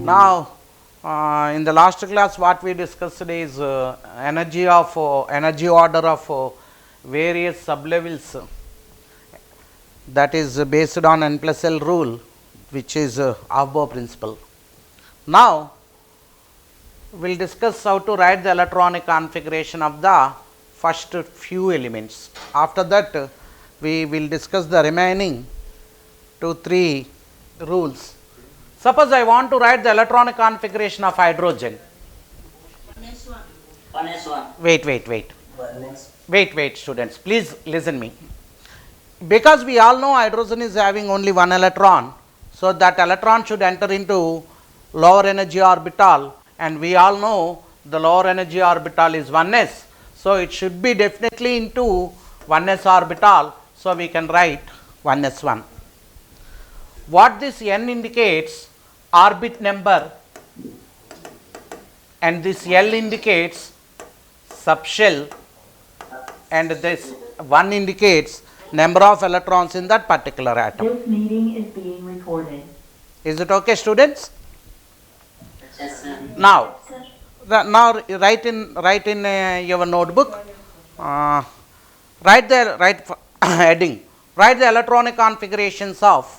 Now, in the last class, what we discussed is energy order of various sublevels. That is based on n plus L rule, which is Aufbau principle. Now, we will discuss how to write the electronic configuration of the first few elements. After that, we will discuss the remaining 2-3 rules. Suppose I want to write the electronic configuration of hydrogen. 1s1. Wait, students, please listen me. Because we all know hydrogen is having only one electron, so that electron should enter into lower energy orbital, and we all know the lower energy orbital is 1s, so it should be definitely into 1s orbital, so we can write 1s1. What this n indicates? Orbit number, and this L indicates subshell, and this 1 indicates number of electrons in that particular atom. This meeting is being recorded. Is it okay, students? Yes, sir. Now write in your notebook, write heading, write the electronic configurations of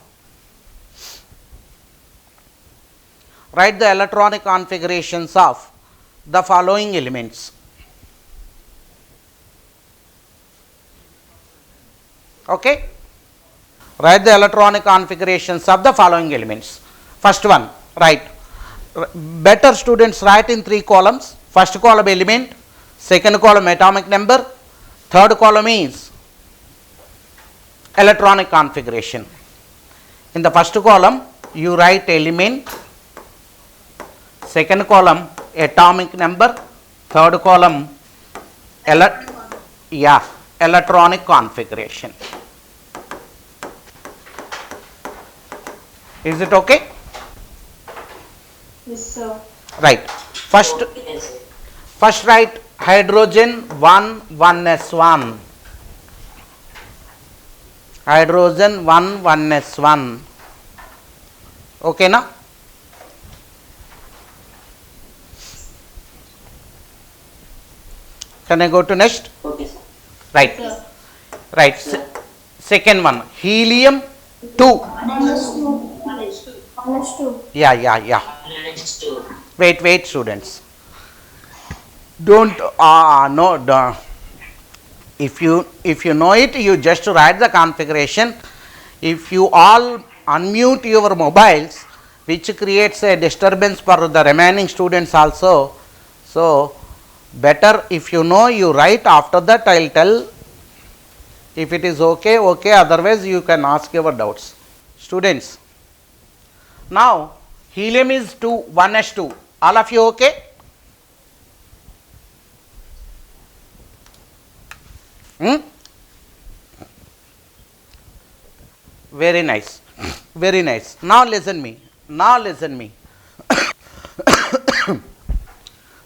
the following elements. Okay, write the electronic configurations of the following elements. First one, write, better students write in 3 columns. First column element, second column atomic number, third column is electronic configuration. In the first column you write element, second column atomic number, third column electronic configuration. Is it okay? Yes, sir. Right. First write hydrogen 1s1. Hydrogen 1s1. Okay na? Can I go to next? Okay, sir. Right. Sir. Right. Second one, helium 2. Yeah. Next to Wait, students. Don't no. If you know it, you just write the configuration. If you all unmute your mobiles, which creates a disturbance for the remaining students also. So better if you know, you write. After that I will tell if it is okay, otherwise you can ask your doubts. Students, now helium is 1s2. All of you okay? Very nice. Now listen me.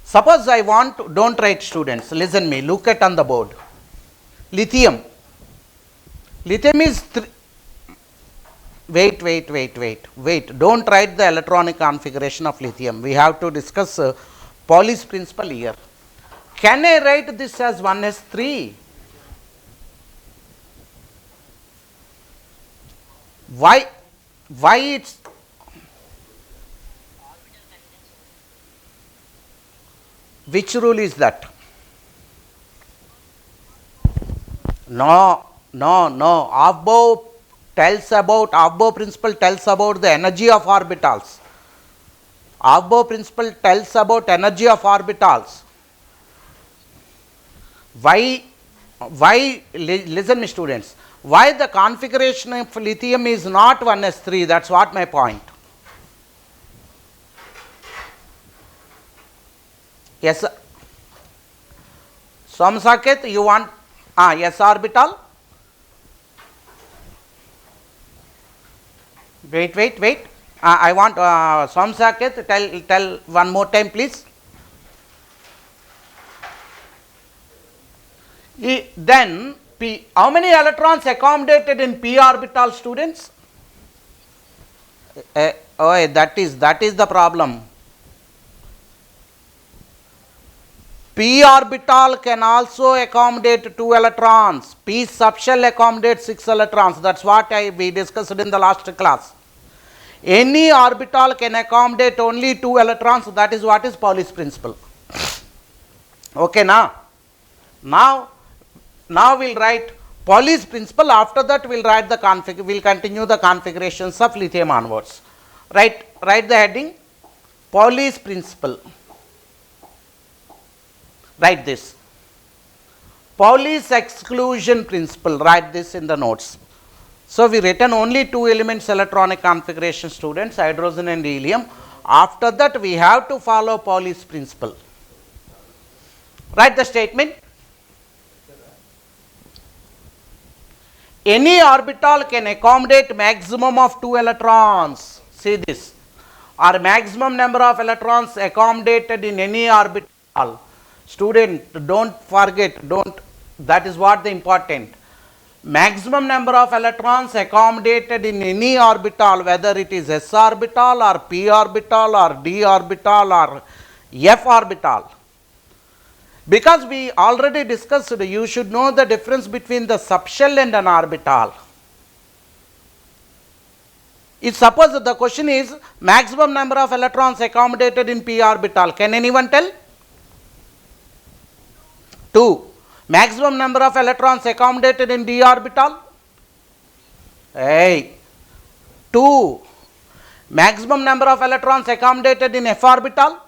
Suppose I want to, don't write students, listen me, look at on the board. Lithium is wait, don't write the electronic configuration of lithium. We have to discuss Pauli's principle here. Can I write this as 1s3? Why it's which rule is that? No. Aufbau principle tells about the energy of orbitals. Aufbau principle tells about energy of orbitals. Why listen me, students, why the configuration of lithium is not 1s3? That's what my point. Yes, sir. Somsaket, you want s orbital? Wait. I want Somsaket, tell one more time, please. Then P, how many electrons accommodated in p orbital, students? Oh, that is the problem. P orbital can also accommodate 2 electrons. P subshell accommodates 6 electrons. That's what we discussed in the last class. Any orbital can accommodate only 2 electrons. That is what is Pauli's principle. Okay, now we'll write Pauli's principle. After that, we'll write the we'll continue the configurations of lithium onwards. Write the heading Pauli's principle. Write this. Pauli's exclusion principle. Write this in the notes. So we written only 2 elements electronic configuration, students, hydrogen and helium. After that, we have to follow Pauli's principle. Write the statement. Any orbital can accommodate maximum of 2 electrons. See this. Or maximum number of electrons accommodated in any orbital. Student, don't forget, that is what the important. Maximum number of electrons accommodated in any orbital, whether it is s orbital or p orbital or d orbital or f orbital. Because we already discussed, you should know the difference between the subshell and an orbital. If suppose the question is maximum number of electrons accommodated in p orbital, can anyone tell? 2. Maximum number of electrons accommodated in d orbital? 2. Maximum number of electrons accommodated in f orbital?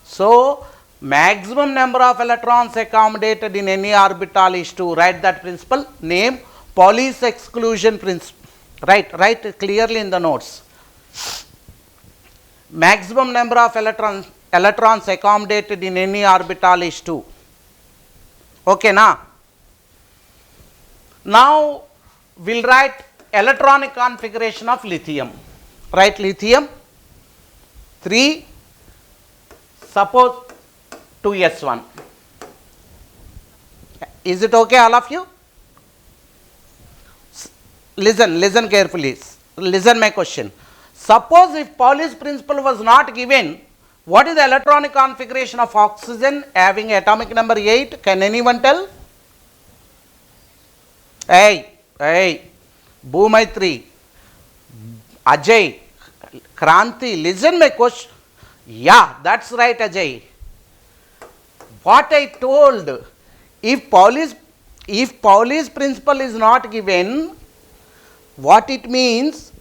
So, maximum number of electrons accommodated in any orbital is 2. Write that principle. Name Pauli's exclusion principle. Write clearly in the notes. Maximum number of electrons accommodated in any orbital is 2. Okay, now we'll write electronic configuration of lithium. Write lithium 3, suppose 2s1. Is it okay, all of you? Listen carefully. Listen my question. Suppose if Pauli's principle was not given, what is the electronic configuration of oxygen having atomic number 8? Can anyone tell? Bhumaitri, Ajay, Kranti, listen my question. Yeah, that's right, Ajay. What I told, if Pauli's principle is not given, what it means,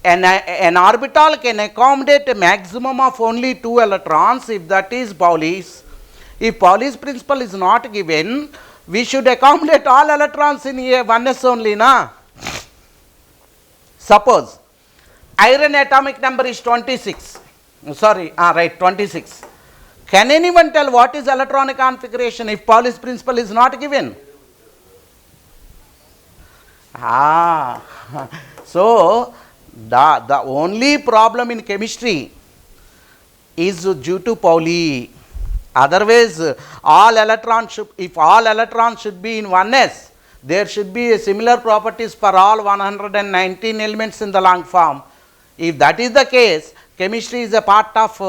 an orbital can accommodate a maximum of only 2 electrons if that is Pauli's. If Pauli's principle is not given, we should accommodate all electrons in a 1s only, na? Suppose iron atomic number is 26. Sorry, 26. Can anyone tell what is electronic configuration if Pauli's principle is not given? So the only problem in chemistry is due to Pauli. Otherwise, if all electrons should be in 1s, there should be similar properties for all 119 elements in the long form. If that is the case, chemistry is a part of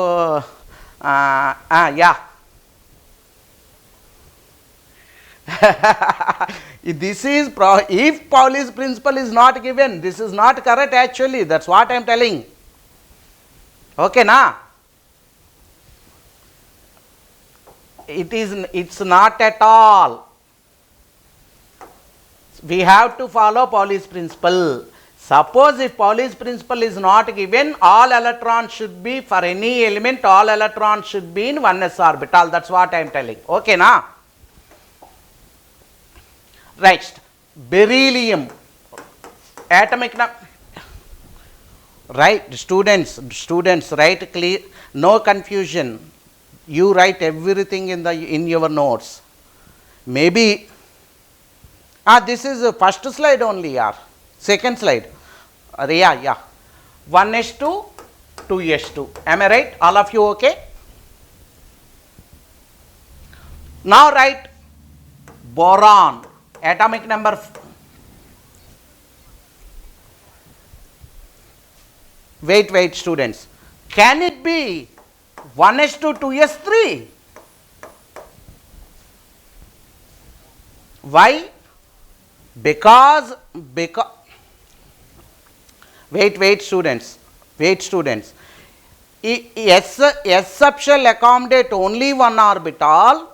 if Pauli's principle is not given, this is not correct actually. That's what I am telling. Okay, na? It's not at all. We have to follow Pauli's principle. Suppose if Pauli's principle is not given, all electrons should be, for any element, all electrons should be in 1s orbital. That's what I am telling. Okay, na? Right. Beryllium. Atomic number. Right, students, write clear, no confusion. You write everything in your notes. Maybe this is the first slide only, second slide. 1s2, 2s2. Am I right? All of you okay? Now write boron. Atomic number wait students, can it be 1s2 2s3? Why? Because wait students, S sub shall accommodate only one orbital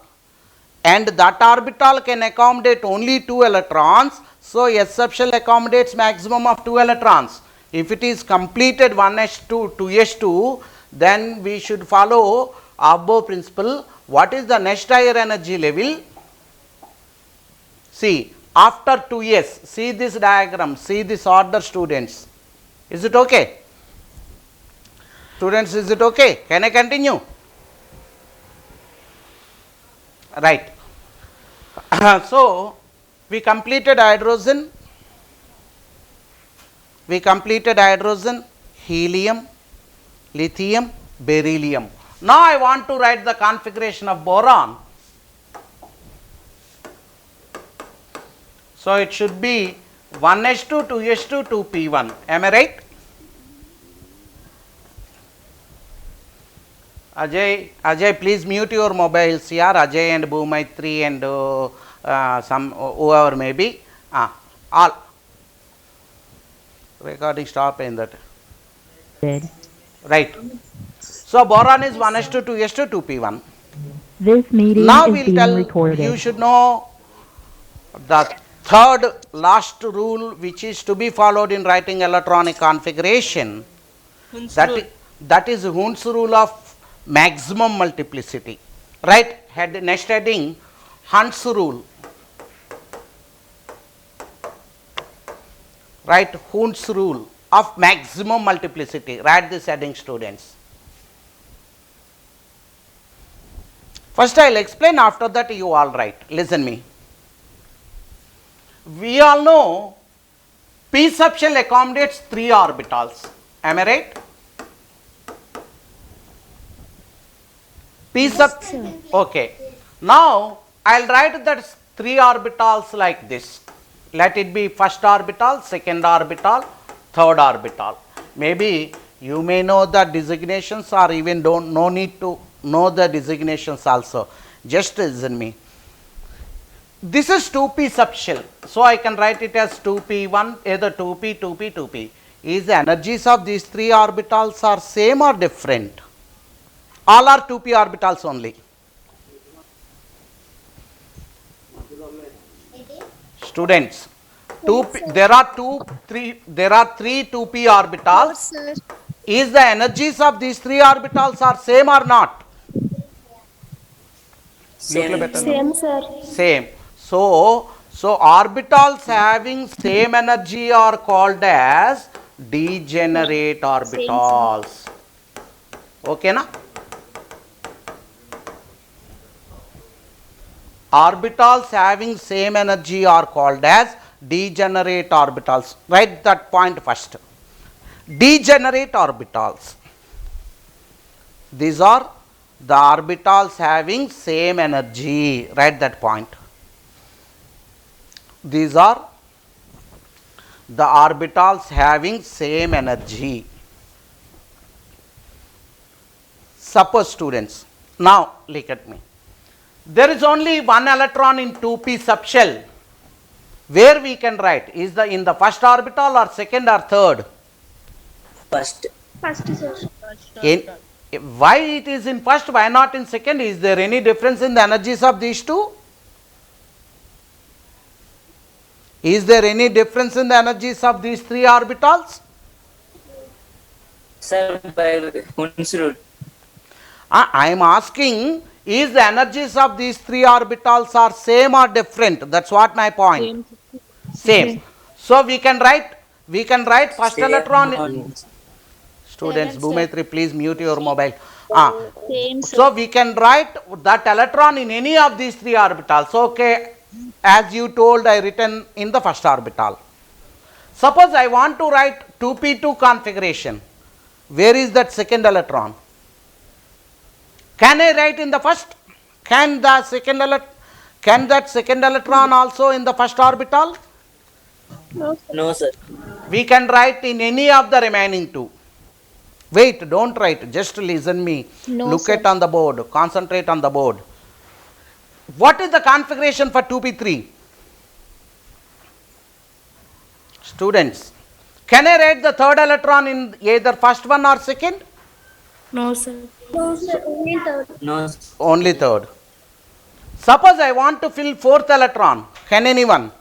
and that orbital can accommodate only 2 electrons. So, S sub shell accommodates maximum of 2 electrons. If it is completed 1s2 2s2, then we should follow above principle. What is the next higher energy level? See, after 2s, see this diagram, see this order students. Is it okay? Students, is it okay? Can I continue? Right. So, we completed hydrogen, helium, lithium, beryllium. Now, I want to write the configuration of boron. So, it should be 1s2 2s2 2p1. Am I right? Ajay, please mute your mobiles here. Ajay and Bhumaitri and some whoever may be. All recording stop in that. Right. So boron is 1s2 2s2 2p1. This meeting Now is we'll being tell recorded. you should know the third last rule which is to be followed in writing electronic configuration. That is Hund's rule of maximum multiplicity. Right? Next heading, Hund's rule. Right? Hund's rule of maximum multiplicity. Write this heading, students. First I will explain, after that you all write. Listen me. We all know p sub shell accommodates 3 orbitals. Am I right? P sub, okay. Now I will write that 3 orbitals like this. Let it be first orbital, second orbital, third orbital. Maybe you may know the designations, or even no need to know the designations also. Just listen me. This is 2p sub shell. So I can write it as 2p1, either 2p, 2p, 2p. Is the energies of these 3 orbitals are same or different? All are 2p orbitals only. Students, there are 3 2p orbitals. Is the energies of these 3 orbitals are same or not? Same, sir. Same. So orbitals having same energy are called as degenerate orbitals. Okay na? Orbitals having same energy are called as degenerate orbitals. Write that point first. Degenerate orbitals. These are the orbitals having same energy. Write that point. These are the orbitals having same energy. Suppose, students, now look at me. There is only one electron in 2p subshell. Where we can write? Is the in the first orbital or second or third? First, sir. Why it is in first? Why not in second? Is there any difference in the energies of these two? Is there any difference in the energies of these 3 orbitals? Sir, by Hund's rule. I am asking, is the energies of these 3 orbitals are same or different? That's what my point. Same. So we can write first Same electron. on- Students, Same, sir. Bhumetri, please mute your mobile. Same, sir. So we can write that electron in any of these 3 orbitals. Okay, as you told, I written in the first orbital. Suppose I want to write 2p2 configuration. Where is that second electron? Can I write in the first? Can that second electron also in the first orbital? No, sir. We can write in any of the remaining 2. Wait, don't write, just listen me. No, Look sir. at on the board, concentrate on the board. What is the configuration for 2p3? Students, can I write the third electron in either first one or second? No, sir. No, sir. Only third. No, sir. Only third. Suppose I want to fill fourth electron. Can anyone?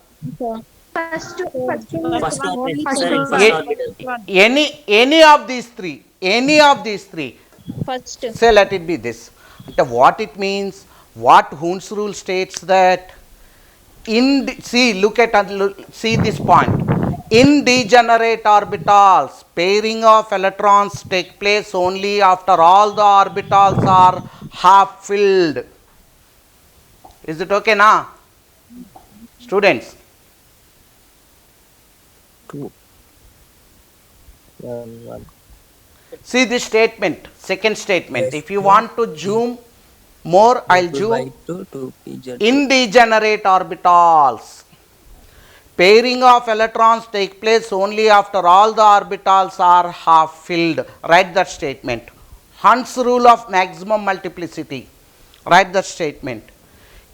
First orbital. Any of these three. Any of these three. First. Say let it be this. What it means, what Hund's rule states that see this point. In degenerate orbitals, pairing of electrons take place only after all the orbitals are half filled. Is it okay now? Students? 2 1 1. See this statement, second statement. If you want to zoom more, I'll zoom. In degenerate orbitals, pairing of electrons take place only after all the orbitals are half filled. Write that statement. Hund's rule of maximum multiplicity. Write that statement.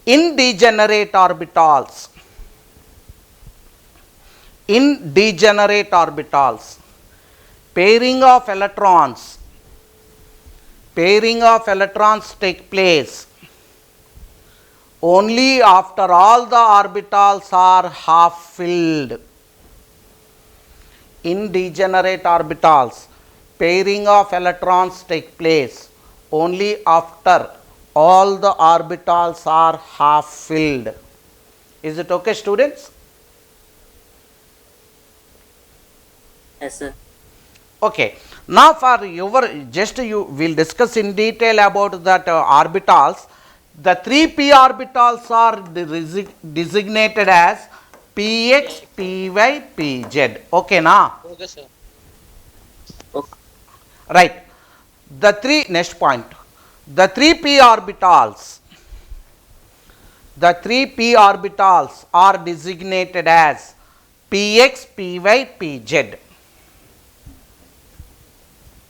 In degenerate orbitals, pairing of electrons take place only after all the orbitals are half filled. In degenerate orbitals, pairing of electrons take place only after all the orbitals are half filled. Is it okay, students? Yes, sir. Okay. Now for you will discuss in detail about that orbitals. The 3p orbitals are designated as px, py, pz. Okay na? Okay, sir. Right. Next point. The 3p orbitals are designated as px, py, pz.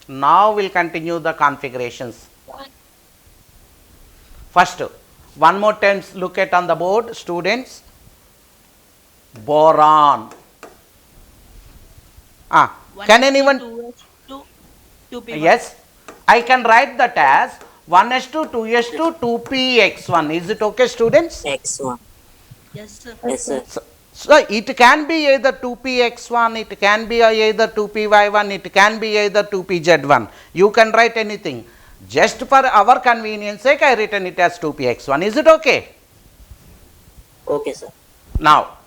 Now we'll continue the configurations. First, one more time look at on the board, students. Boron. Can anyone? 2p1. Yes, I can write that as 1s2, 2s2, 2px1. Is it okay, students? X1. Yes, sir. Yes, sir. So it can be either 2px1, it can be either 2py1, it can be either 2pz1. You can write anything. Just for our convenience sake, I written it as 2px1. Is it okay? Okay, sir. Now,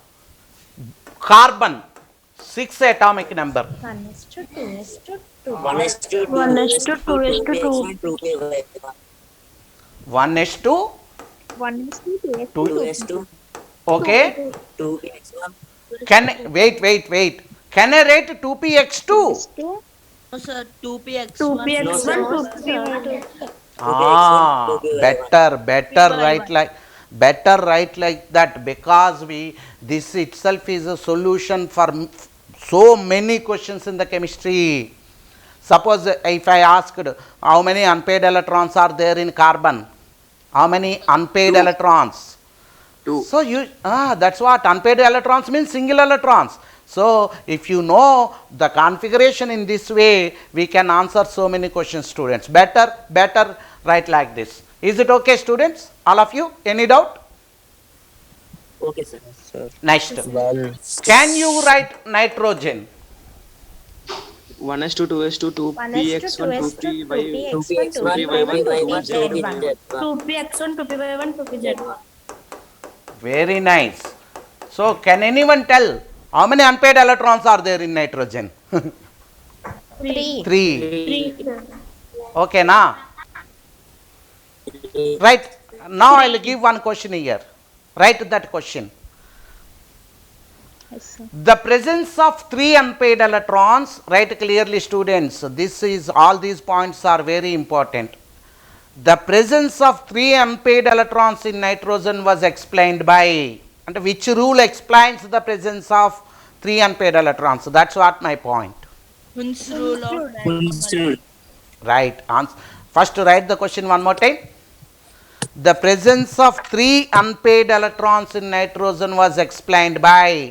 carbon, 6 atomic number. 1s2, 2s2, 2s2, 1s2, 2s2, okay. 2x1. Wait. Can I write 2px2? No, sir. 2px1. Better write like that, because this itself is a solution for so many questions in the chemistry. Suppose if I asked how many unpaired electrons are there in carbon, how many unpaired electrons? 2. So that's what unpaired electrons means, single electrons. So if you know the configuration in this way, we can answer so many questions, students. Better write like this. Is it okay, students? All of you? Any doubt? Okay, sir. Next. 1 Can you write nitrogen? 1s2, 2s2, 2px1, 2py1, 2px1, 2py1, 2pz1. Very nice. So can anyone tell how many unpaired electrons are there in nitrogen? 3. Okay, now. Right. Now I will give one question here. Write that question. Yes, sir. The presence of 3 unpaired electrons, write clearly, students. All these points are very important. The presence of 3 unpaired electrons in nitrogen was explained by, and which rule explains the presence of 3 unpaired electrons? So that's what my point. Hund's rule of Right. First write the question one more time. The presence of 3 unpaired electrons in nitrogen was explained by.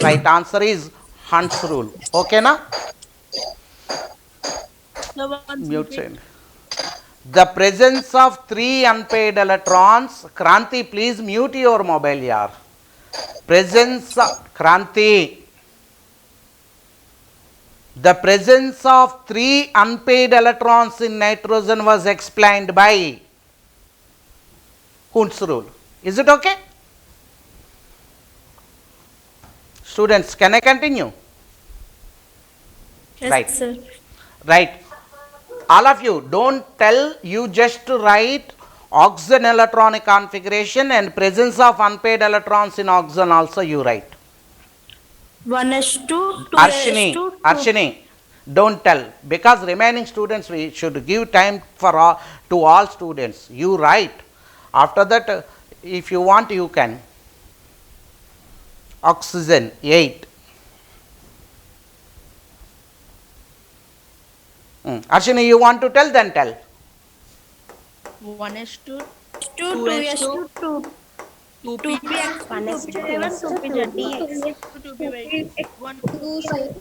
Right answer is Hund's rule. Okay na? Sir, once Mute repeat. change. The presence of 3 unpaired electrons. Kranti, please mute your mobile, yaar. Presence of Kranti. The presence of 3 unpaired electrons in nitrogen was explained by Hund's rule. Is it okay? Students, can I continue? Yes, Right. sir. Right. All of you, don't tell, you just write oxygen electronic configuration and presence of unpaired electrons in oxygen also you write. 1s2, 2 2s2, Arshini, don't tell, because remaining students we should give time for all, to all students. You write. After that, if you want, you can. Oxygen 8. Arshini, you want to tell, then tell. 1s2, 2s2, 2p, 1,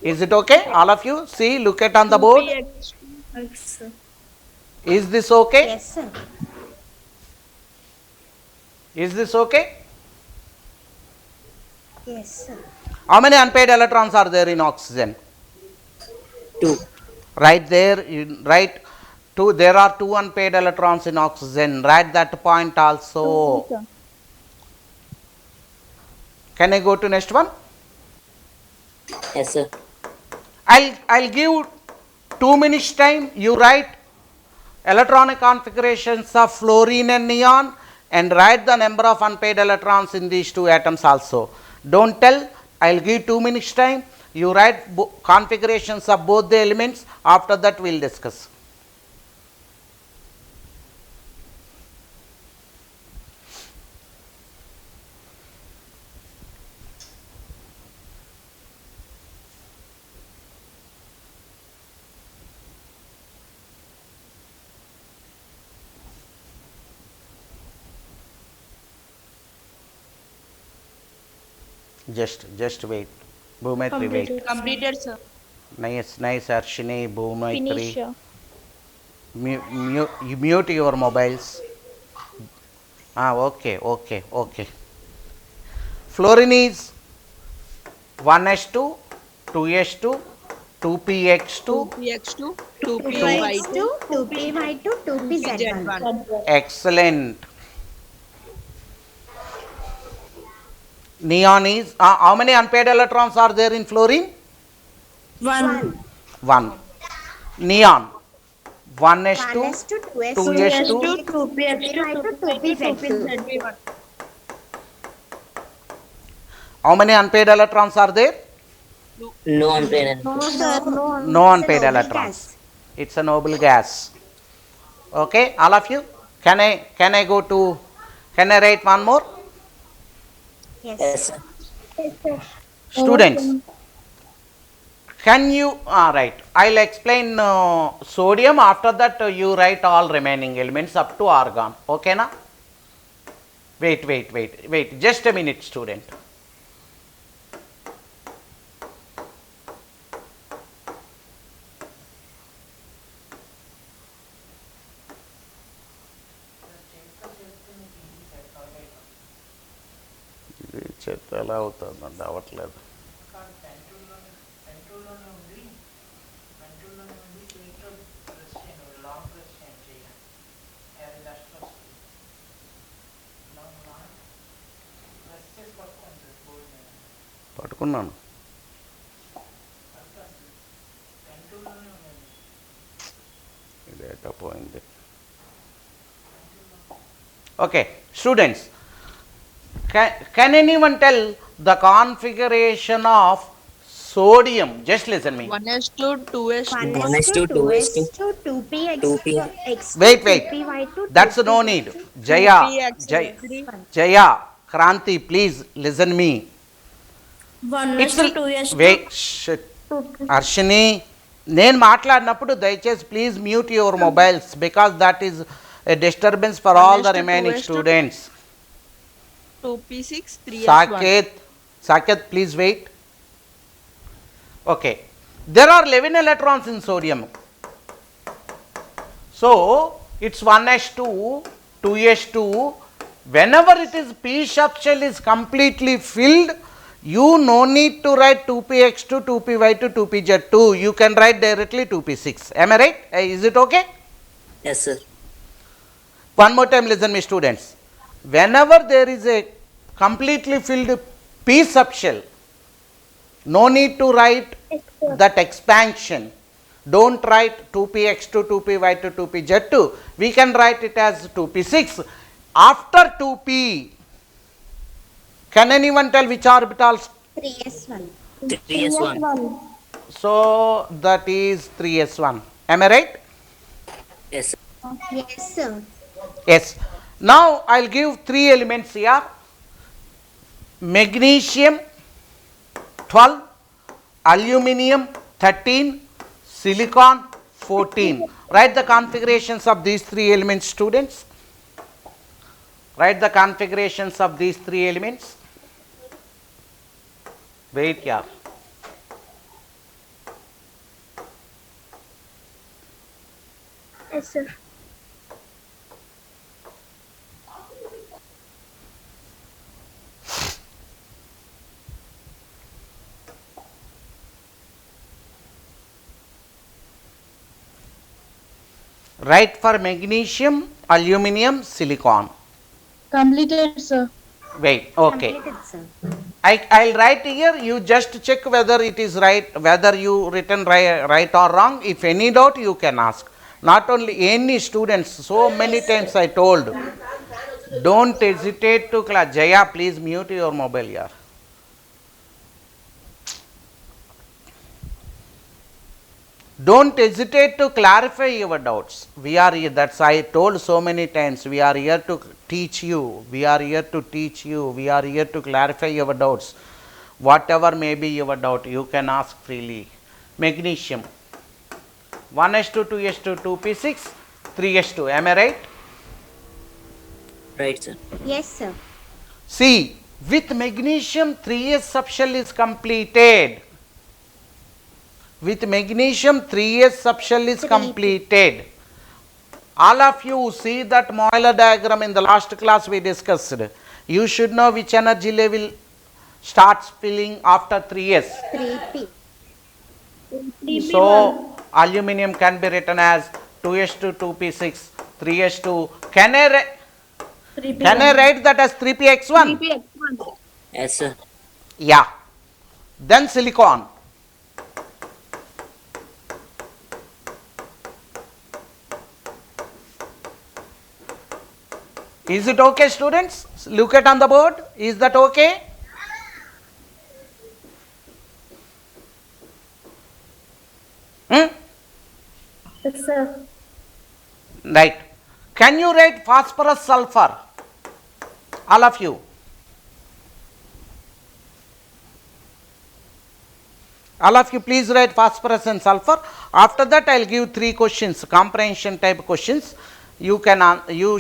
Is it okay? All of you, see, look at on the board. 2px, Is this okay? Yes, sir. Is this okay? Yes, sir. How many unpaired electrons are there in oxygen? 2. Right there, you write 2. There are 2 unpaired electrons in oxygen. Write that point also. Can I go to next one? Yes, sir. I'll give 2 minutes time. You write electronic configurations of fluorine and neon and write the number of unpaired electrons in these 2 atoms also. Don't tell. I'll give 2 minutes time. You write configurations of both the elements. After that, we'll discuss. Just wait. Bhumetri, wait. completed, sir. Nice, Arshini, Bhumetri. Finish. You mute your mobiles. Okay. Fluorine is 1s2, 2s2, 2px2. 2px2, 2py2, 2py2, 2pz1. Excellent. Neon is, how many unpaired electrons are there in fluorine? 1. 1. Neon, 1s2, 2s2, 2s2, 2px2, 2pz2. how many unpaired electrons are there? No unpaired. No, sir. No. No unpaired electrons. It's a noble gas. Okay, all of you? Can I go to, can I write one more? Yes, sir. Students, can you, right, I'll explain sodium. After that, you write all remaining elements up to argon. Okay, na? Wait, just a minute, student. చెత్త ఎలా అవుతుందండి అవ్వట్లేదు. పట్టుకున్నాను. Data పోయింది. Okay, students, can anyone tell the configuration of sodium? Just listen me. 1s2, 2s2, 1s2, 2s2, 2px. Wait. That's no need. Jaya, Kranti, please listen me. 1s2, 2s2. Wait, shit. Arshini, నేను మాట్లాడినప్పుడు దయచేసి please mute your mobiles because that is a disturbance for all the remaining students. 2p6 3s1. Saket, please wait. Okay. There are 11 electrons in sodium. So, it's 1s2, 2s2. Whenever it is p subshell is completely filled, you no need to write 2px2, 2py2, 2pz2. You can write directly 2p6. Am I right? Is it okay? Yes, sir. One more time listen me students. Whenever there is a completely filled p subshell, no need to write that expansion. Don't write 2px2, 2py2, 2pz2. We can write it as 2p6. After 2p, can anyone tell which orbitals? 3s1. 3s1. So that is 3s1. Am I right? Yes, sir. Yes, sir. Yes. Now I'll give 3 elements here. Magnesium 12, aluminum 13, silicon 14. Write the configurations of these 3 elements, students. Write the configurations of these 3 elements. Wait here. Yes, sir. Write for magnesium, aluminum, silicon. Completed, sir. Wait, okay. Completed, sir. I'll write here, you just check whether it is right, whether you written right or wrong. If any doubt, you can ask. Not only any students, so many times I told, don't hesitate to class. Jaya, please mute your mobile here. Don't hesitate to clarify your doubts. We are here, that's I told so many times, we are here to teach you, we are here to teach you, we are here to clarify your doubts. Whatever may be your doubt, you can ask freely. Magnesium 1s2, 2s2, 2p6, 3s2. Am I right? Right, sir. Yes, sir. See, with magnesium 3s subshell is completed. With magnesium 3s subshell is completed. All of you see that Euler diagram in the last class we discussed. You should know which energy level starts filling after 3s. 3p. So aluminum can be written as 2s2, 2p6, 3s2. Can I write that as 3px1? 3px1. Yes, sir. Yeah. Then silicon. Is it okay, students? Look at on the board. Is that okay? Yes, sir. Right. Can you write phosphorus sulfur? All of you. All of you please write phosphorus and sulfur. After that I will give 3 questions, comprehension type questions. You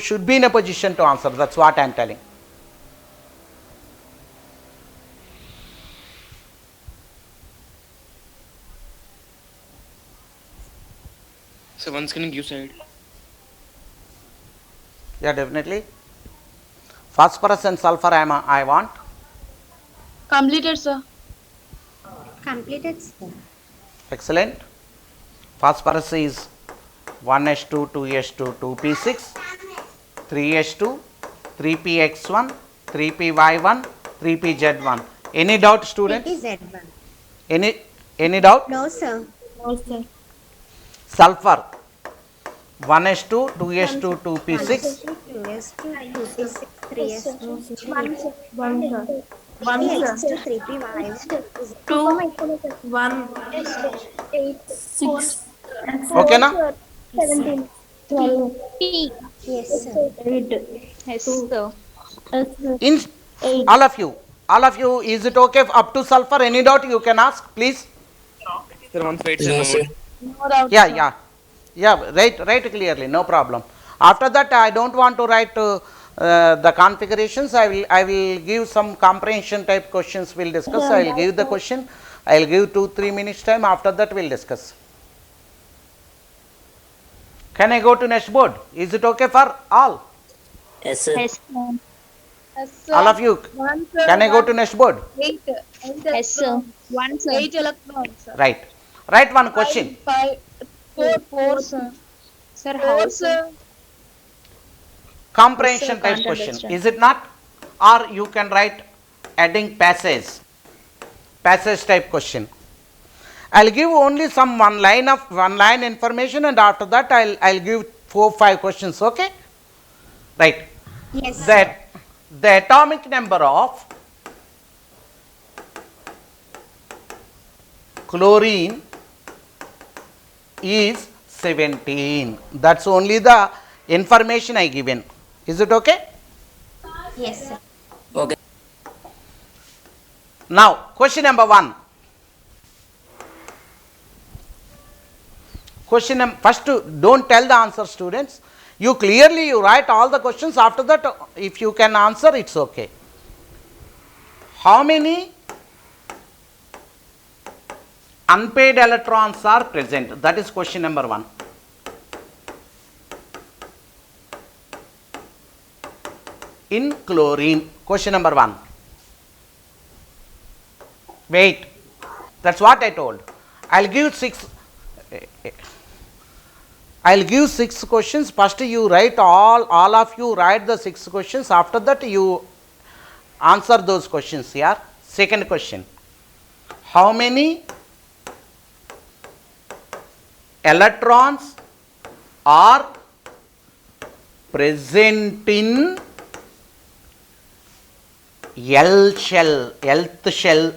should be in a position to answer. That's what I am telling. So once can you side? Yeah, definitely. Phosphorus and sulfur I want. Completed, sir. Completed, sir. Excellent. Phosphorus is 1s2, 2s2, 2p6, 3s2, 3px1, 3py1, 3pz1. Any doubt, students? 3pz1. Any doubt? No, sir. No, sir. Sulfur 1s2, 2s2, 2p6, 2s2, 2p6, 3s2, 1, sir. 1, sir. 3x2, 3p1. 2, 1, 8, 6. okay na? 17, 12, Yes, sir. 8, Yes, sir. In all of you, is it okay up to sulfur? Any doubt you can ask, please. Sir, once wait, No, sir. sir. Write clearly, no problem. After that, I don't want to write the configurations. I will give some comprehension type questions. We'll discuss. I will give the question. I will give 2-3 minutes time. After that, we'll discuss. Can I go to next board? Is it okay for all? Yes, sir. Yes, sir. All of you. Can I go to next board? Yes, sir. One, sir. 8 electrons, sir. Right. Write one question. 4, sir. Sir, 4, how, sir? sir. Comprehension Yes, sir, type can't question. understand. Is it not? Or you can write adding passage. Passage type question. I'll give only some one line information, and after that I'll give 4-5 questions. Okay? Right. Yes, sir. That the atomic number of chlorine is 17. That's only the information I given. Is it okay? Yes, sir. Okay. Now, question number 1. First, don't tell the answer, students. You clearly write all the questions. After that, if you can answer, it's okay. How many unpaired electrons are present? That is question number 1. In chlorine, question number 1. Wait, that's what I told. I'll give 6 questions. First you write all of you write the 6 questions. After that you answer those questions here. Second question. How many electrons are present in Lth shell?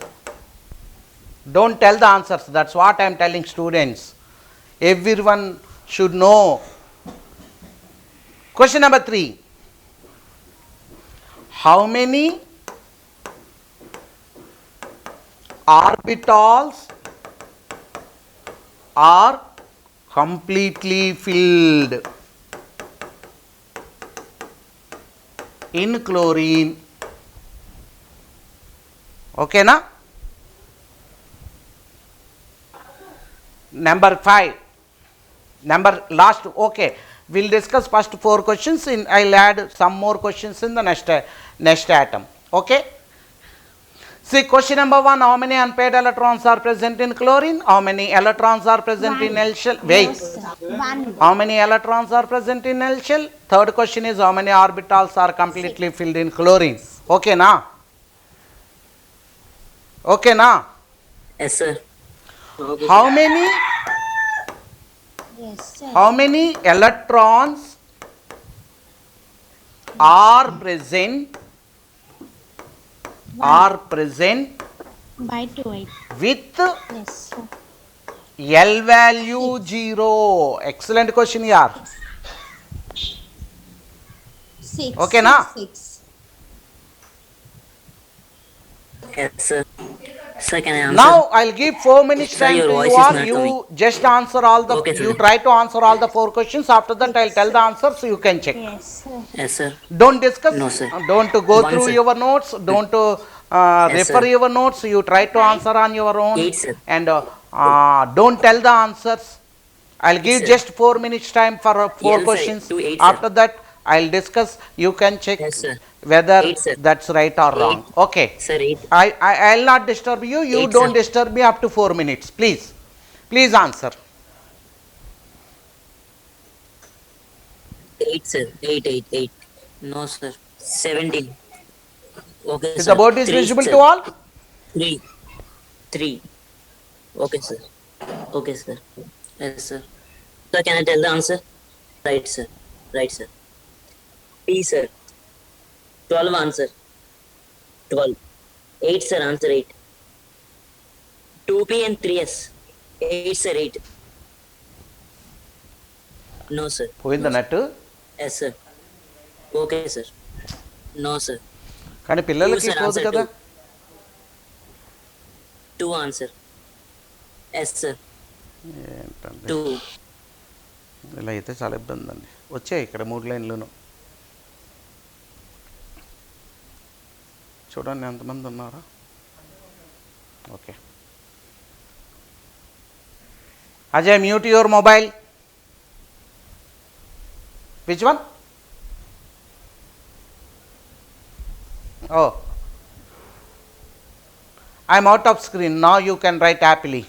Don't tell the answers. That's what I am telling students. Everyone should know. Question number 3. How many orbitals are completely filled in chlorine? Okay, na? Number 5. Last, okay. We'll discuss first 4 questions. I'll add some more questions in the next atom. Okay. See, question number 1. How many unpaired electrons are present in chlorine? How many electrons are present in L shell? Wait. No, sir. 1. How many electrons are present in L shell? Third question is how many orbitals are completely filled in chlorine? Okay, na? Okay, na? Yes, sir. Okay. How many Yes, sir. How many electrons are present By 2, 8. with Yes, sir. L value 0? Excellent question here. 6. Okay, na? 6. Yes, sir. Sir, can I answer? Now I'll give 4 minutes Sir, time your to voice you is all. not You coming. just answer all the. Okay, sir. You try to answer all the 4 questions. After that, I'll tell the answers so you can check. Yes, sir. Yes, sir. Don't discuss. No, sir. Don't go One, through sir. your notes. Don't Yes, refer sir. your notes. You try to answer on your own. 8, sir. And don't tell the answers. I'll give sir. just 4 minutes time for 4 Yes, sir. questions. 2, 8, sir. After that, I'll discuss. You can check Yes, sir. whether 8, sir. that's right or wrong. Okay. Sir, 8. I'll not disturb you. You 8, don't sir. disturb me up to 4 minutes. Please. Please answer. 8, sir. 8. No, sir. 17. Okay, If sir. the board is 3, visible sir. to all? 3. Okay, sir. Okay, sir. Yes, sir. Sir, can I tell the answer? Right, sir. Right, sir. P, sir. 12 answer. 12. 8, sir. Answer 8. 2P and 3S. 8, sir. 8. No, sir. పోయింది అన్నట్టు Yes, sir. Okay, sir. No, sir. కానీ పిల్లలకి Two, sir, పోదు answer కదా 2 answer. Yes, sir. ఏంటండి 2. ఇలా అయితే చాలా ఇబ్బంది అండి. వచ్చాయి ఇక్కడ 3 లైన్లను చూడండి ఎంతమంది ఉన్నారా. Okay Ajay, mute your mobile. Which one? Oh, I'm out of screen. Now you can write happily.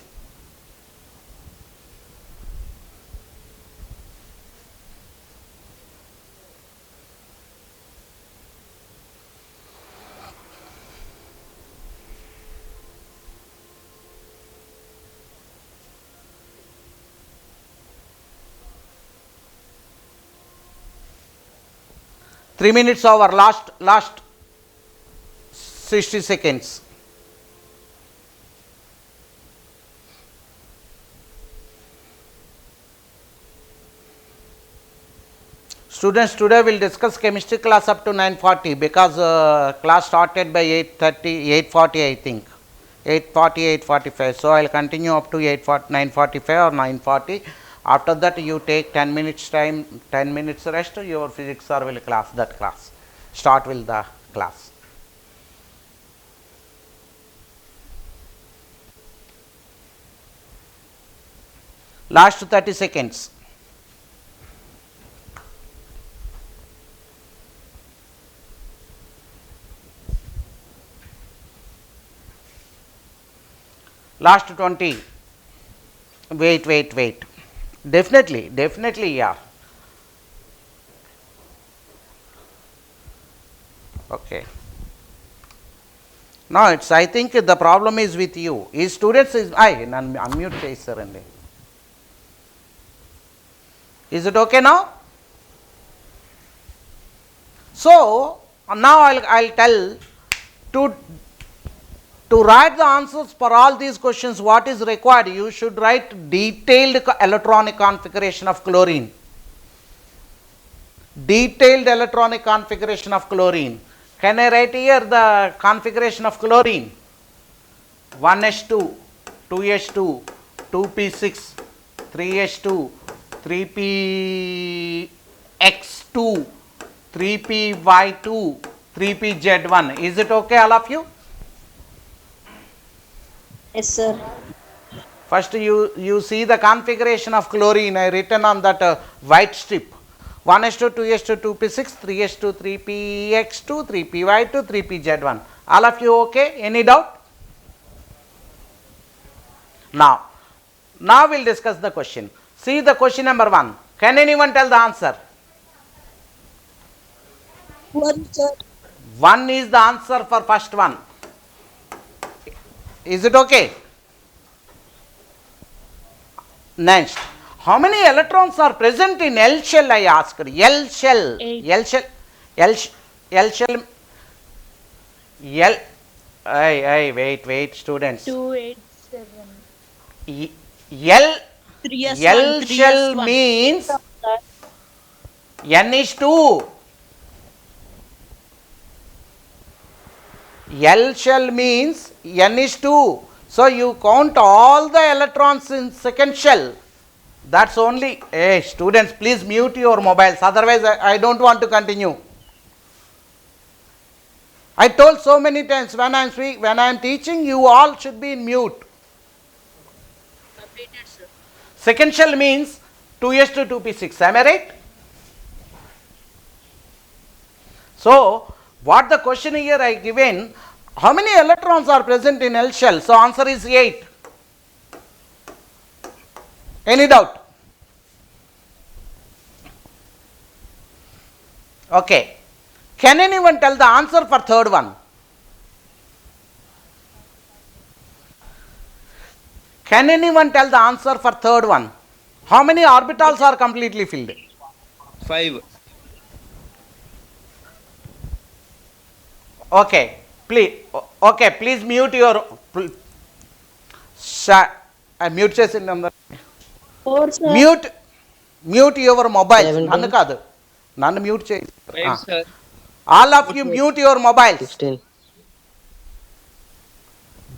Three minutes over. Last 60 seconds. Students, today we'll discuss chemistry class up to 9:40 because class started by 8:30, 8:40 I think. 8:40, 8:45. So I'll continue up to 9:45 or 9:40. After that you take 10 minutes time, 10 minutes rest. Your physics sir will class that class. Start with the class. Last 30 seconds. Last 20. Wait. Definitely, yeah. Okay. Now I think the problem is with you. Is students is unmute చేస్తారండి. Is it okay now? So now I'll tell to write the answers for all these questions. What is required? You should write detailed electronic configuration of chlorine. Detailed electronic configuration of chlorine. Can I write here the configuration of chlorine? 1s2, 2s2, 2p6, 3s2, 3px2, 3py2, 3pz1. Is it okay, all of you? Yes, sir. First you see the configuration of chlorine I written on that white strip. 1s2, 2s2, 2p6, 3s2, 3px2, 3py2, 3pz1. All of you okay? Any doubt? Now we'll discuss the question. See the question number 1. Can anyone tell the answer? 1, sir. 1 is the answer for first one. Is it okay? Next, how many electrons are present in L shell? I asked. L shell. Eight. L shell. L shell. L. Wait, students. 2, 8, 7. L. 3s1, L shell 3s1. means N is 2. L shell means N is 2. So you count all the electrons in second shell. That's only. Hey students, please mute your mobiles. Otherwise I don't want to continue. I told so many times when I am teaching, you all should be in mute. Second shell means 2s2, 2p6. Am I right? So what the question here I given, how many electrons are present in L shell? So answer is 8. Any doubt? Okay. Can anyone tell the answer for third one? Can anyone tell the answer for third one? How many orbitals are completely filled? 5. Okay, please mute your. Mute చేసింది అందరు. 4, sir. Mute your mobile. 17. నన్ను కాదు, నన్ను mute చేయి. 5, sir. All of you mute your mobiles. 16.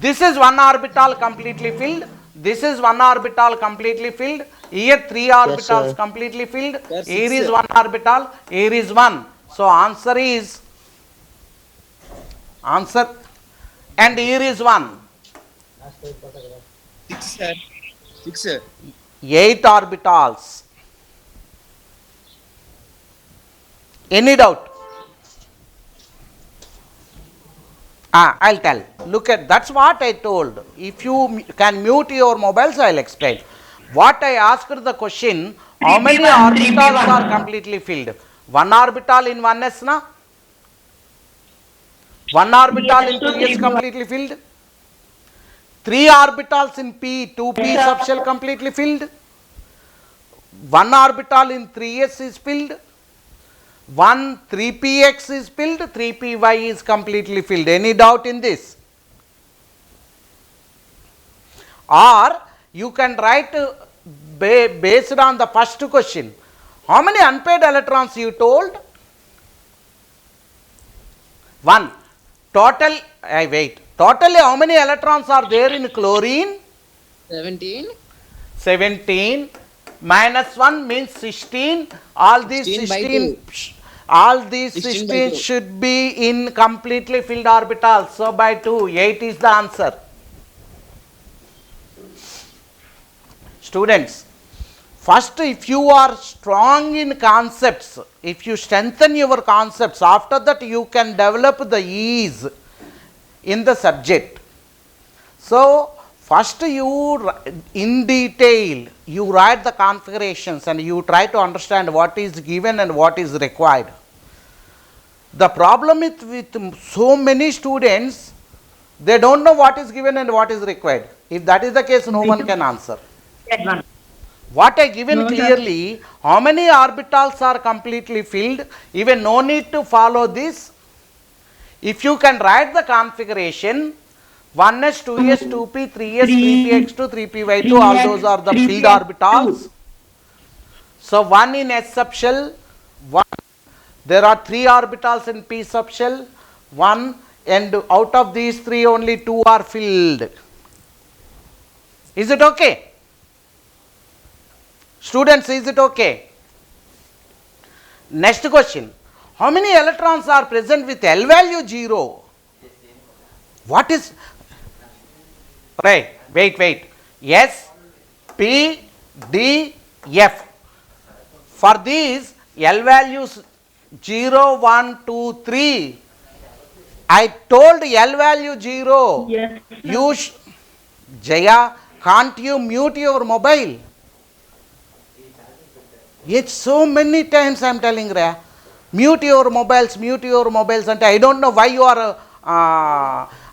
This is one orbital completely filled. This is one orbital completely filled. Here 3 orbitals sir. completely filled. Yes, Here sir. is one orbital. Here is one. So answer is answer. And here is one. 6, sir. 6, sir. 8 orbitals. Any doubt? I'll tell. Look at, that's what I told. If you can mute your mobiles, I'll explain. What I asked the question, how many orbitals are completely filled? One orbital in 1s, na? One orbital in 2s completely filled. 3 orbitals in p, 2p subshell completely filled. One orbital in 3s is filled. One 3px is filled, 3py is completely filled. Any doubt in this? Or you can write based on the first question. How many unpaired electrons you told? 1. Total, totally how many electrons are there in chlorine? 17. 17. Minus 1 means 16. All these 16 by 16, 2. all these 16 by 16 2. should be in completely filled orbitals. So by 2, 8 is the answer. Students, first if you are strong in concepts, if you strengthen your concepts, after that you can develop the ease in the subject. So first you in detail you write the configurations and you try to understand what is given and what is required. The problem with so many students, they don't know what is given and what is required. If that is the case, no one can answer. What I given clearly, how many orbitals are completely filled, even no need to follow this. If you can write the configuration, 1s, 2s, 2p, 3s, 3px2, 3py2, all those are the filled orbitals. So 1 in s subshell, 1. There are 3 orbitals in p subshell, 1, and out of these 3 only 2 are filled. Is it okay? Students, is it okay? Next question. How many electrons are present with L value 0? What is? Right, wait. S, P, D, F. For these L values 0, 1, 2, 3, I told L value 0. Yes. You Jaya, can't you mute your mobile? It's so many times I am telling Raya, mute your mobiles, and I don't know why you are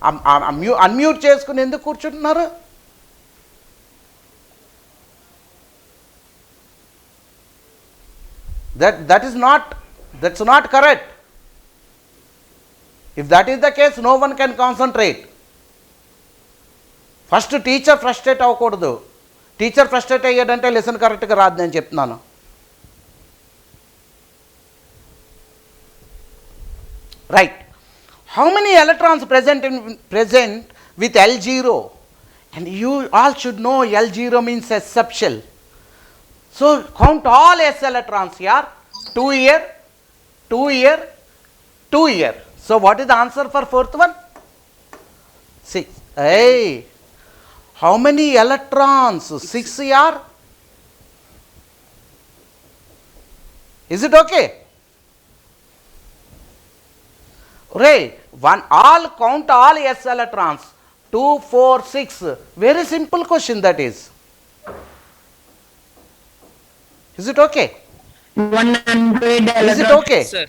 unmute చేసుకుని ఎందుకు కూర్చుంటున్నారు? That's not correct. If that is the case, no one can concentrate. First teacher frustrate అవ్వకూడదు. Teacher frustrate అయ్యాడంటే lesson కరెక్ట్గా రాదు నేను చెప్తున్నాను. Right. How many electrons present with L0? And you all should know L0 means S subshell. So count all S electrons here. 2 here, 2 here, 2 here. So what is the answer for fourth one? 6. Hey, how many electrons? 6 here. Is it okay? Right, all count all S electrons. 2, 4, 6. Very simple question that is. Is it okay? 100 Is it okay? Sir.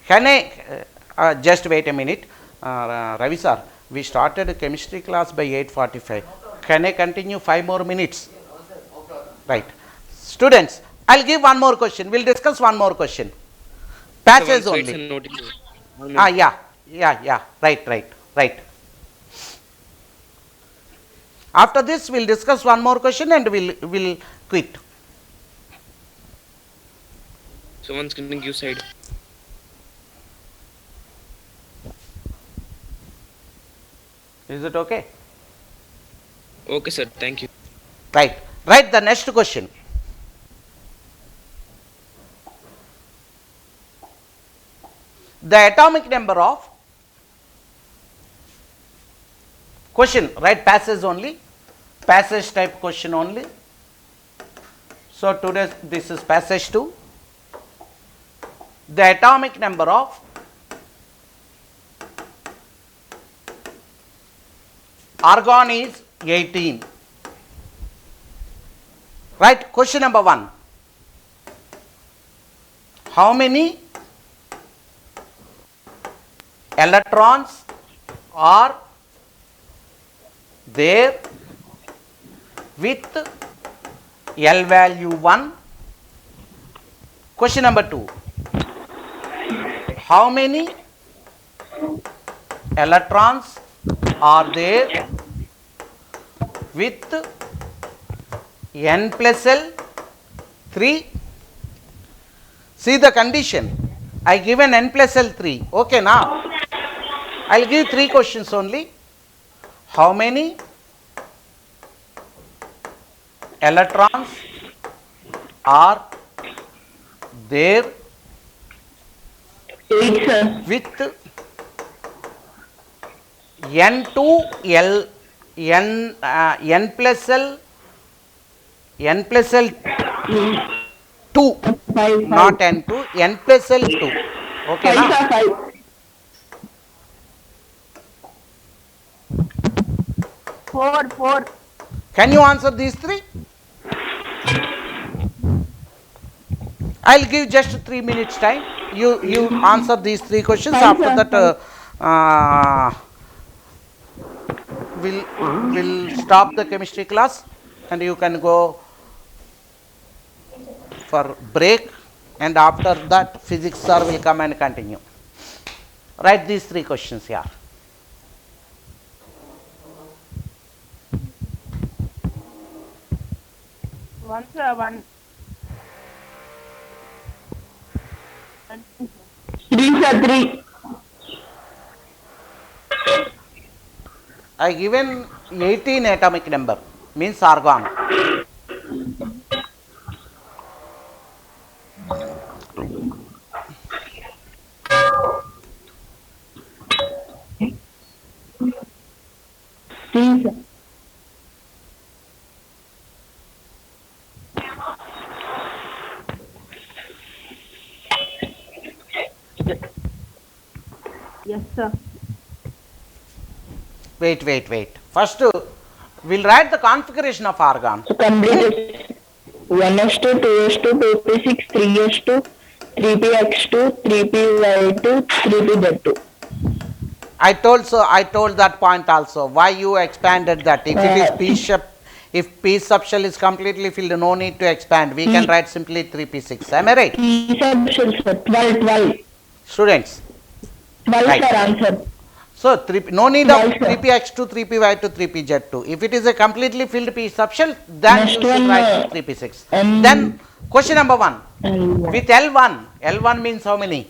Can I just wait a minute? Ravi sir, we started chemistry class by 8:45. Can I continue 5 more minutes? Right. Students, I'll give one more question. We'll discuss one more question. Passage only. Yeah. Right. After this, we'll discuss one more question and we'll quit. Someone's getting you side. Is it okay? Okay, sir. Thank you. Right. Right, the next question. The atomic number of question, right? Passage only, passage type question only. So today this is passage 2. The atomic number of argon is 18. Right? Question number 1. How many electrons are there with L value 1? Question number 2. How many electrons are there with N plus L 3? See the condition. I given N plus L 3. Okay, now I will give 3 questions only. How many electrons are there 8, sir. with N2 L N plus L 2, 5, not N2, N plus L 2. Okay, 5, now sir, 5. 4. can you answer these 3? I will give just 3 minutes time. You answer these 3 questions. Fine, After sir, that, we'll stop the chemistry class and you can go for break, and after that physics sir will come and continue. Write these 3 questions here. One, sir. 1. 3, sir, 3. I given 18 atomic number, means argon. Three, sir. Yes, sir. Wait. First, we'll write the configuration of argon. So complete 1s2, 2s2, 2p6, 3s2, 3px2, 3py2, 3pz2. I told that point also. Why you expanded that? If it is P subshell is completely filled, no need to expand. We can write simply 3p6. Am I right? P subshell, sir. 12. Students. 12, Right. sir, answer. So no need of Right, sir. 3px2, 3py2, 3pz2. If it is a completely filled P subshell, then Next you should one, write 3p6. M- Then question number 1. L1. With L1 means how many?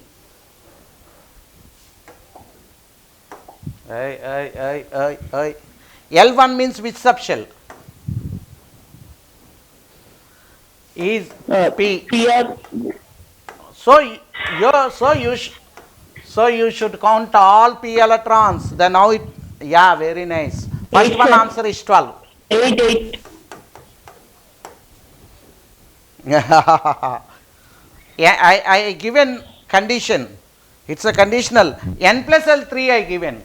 L1 means which subshell? Is P. P So you should count all P electrons. Then now it, yeah, very nice. First 8, one sir. answer is 12. 8. Yeah, I given condition. It's a conditional. N plus L3 I given.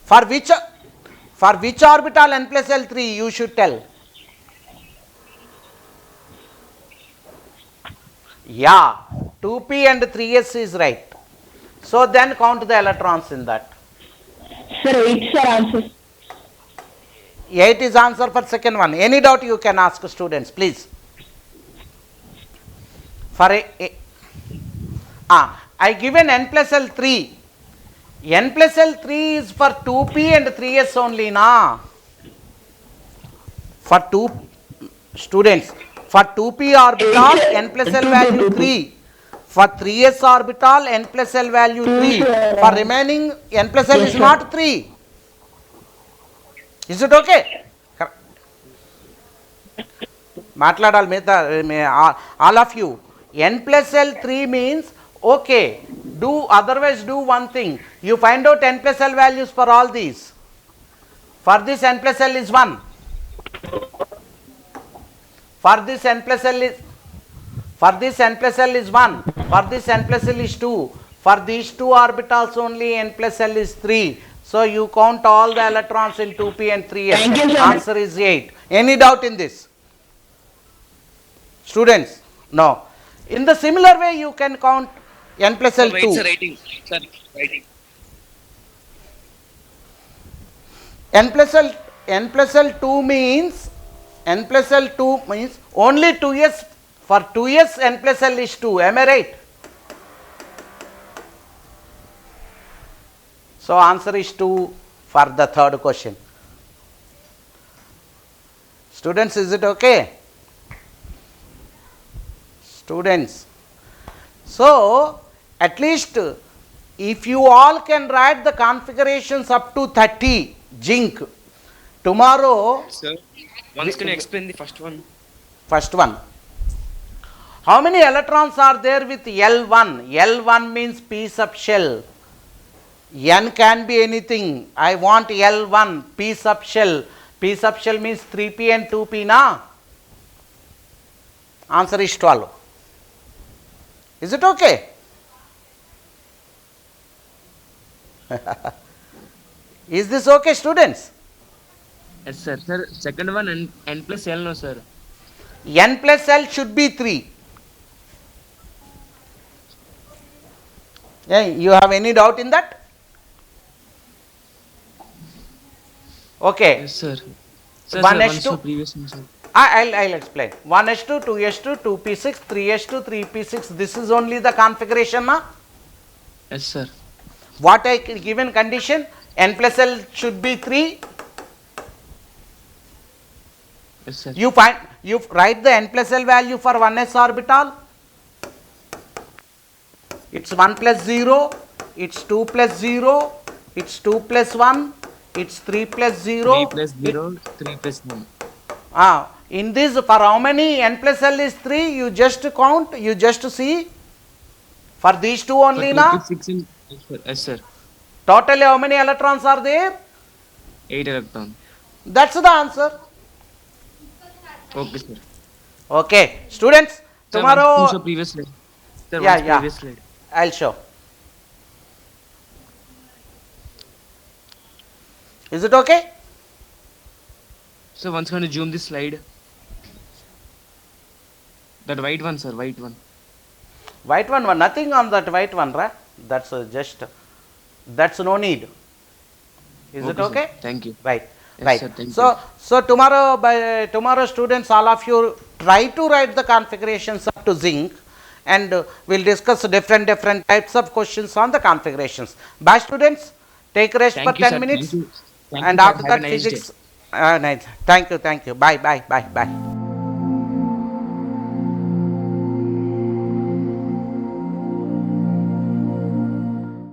For which orbital N plus L3 you should tell. Yeah, 2p and 3s is right. So then count the electrons in that. Sir, 8, sir, answer. 8 is answer for second one. Any doubt you can ask students, please. For I given N plus L3. N plus L3 is for 2p and 3s only, na? For 2 students. For 2p orbital, N plus L value 3. For 3s orbital, N plus L value 3. For remaining, N plus L is not 3. Is it okay? మాట్లాడాలి మిగతా all of you. n plus l 3 means okay, do otherwise do one thing, you find out n plus l values for all these. For this n plus l is 1, for this n plus l is 1, for this n plus l is 2, for these two orbitals only n plus l is 3. So you count all the electrons in 2p and 3s. Thank you, sir. Answer is 8. Any doubt in this? Students, no. In the similar way you can count n plus l 2. Wait, sir, writing. Sir, writing. n plus l 2 means only 2s. For 2s n plus l is 2. Am I right? So answer is 2 for the third question. Students, is it okay? Students, so at least if you all can write the configurations up to 30 zinc, tomorrow Sir, once can you explain the first one? first one, how many electrons are there with L1? L1 means piece of shell. N can be anything. I want L1 piece of shell. Piece of shell means 3p and 2p na? Answer is 12. Is it okay? Is this okay, students? Yes, sir. Sir, second one n plus l, no, sir. N plus L should be 3. Yeah, you have any doubt in that? Okay. Yes, sir. Sir, One sir, H once two- for previous one, sir. I'll explain. 1s2, 2s2, 2p6, 3s2, 3p6. This is only the configuration, na? Yes, sir. What I given condition? N plus L should be 3. Yes, sir. You write the n plus L value for 1s orbital. It's 1 plus 0, it's 2 plus 0, it's 2 plus 1, it's 3 plus 0. 3 plus 0, 3 plus 1. In this, for how many n plus L is 3, you just count, you just see. For these two only, na? 6 in, yes, sir. Totally how many electrons are there? 8 electron. That's the answer. Okay, sir. Okay, students, Sir, tomorrow once show previous slide. Sir, Yeah, once yeah. previous slide. I'll show. Is it okay? So once can you zoom this slide? That white one, sir, white one. White one, nothing on that white one, right? That's that's no need. Is it sir. okay? Thank you. Right, Yes, right. sir, thank So tomorrow, students, all of you try to write the configurations up to zinc, and we'll discuss different types of questions on the configurations. Bye, students. Take rest Thank for you, 10 sir. minutes, Thank you. Thank and you, sir. after Have that a nice day. physics. Nice. Thank you. Bye.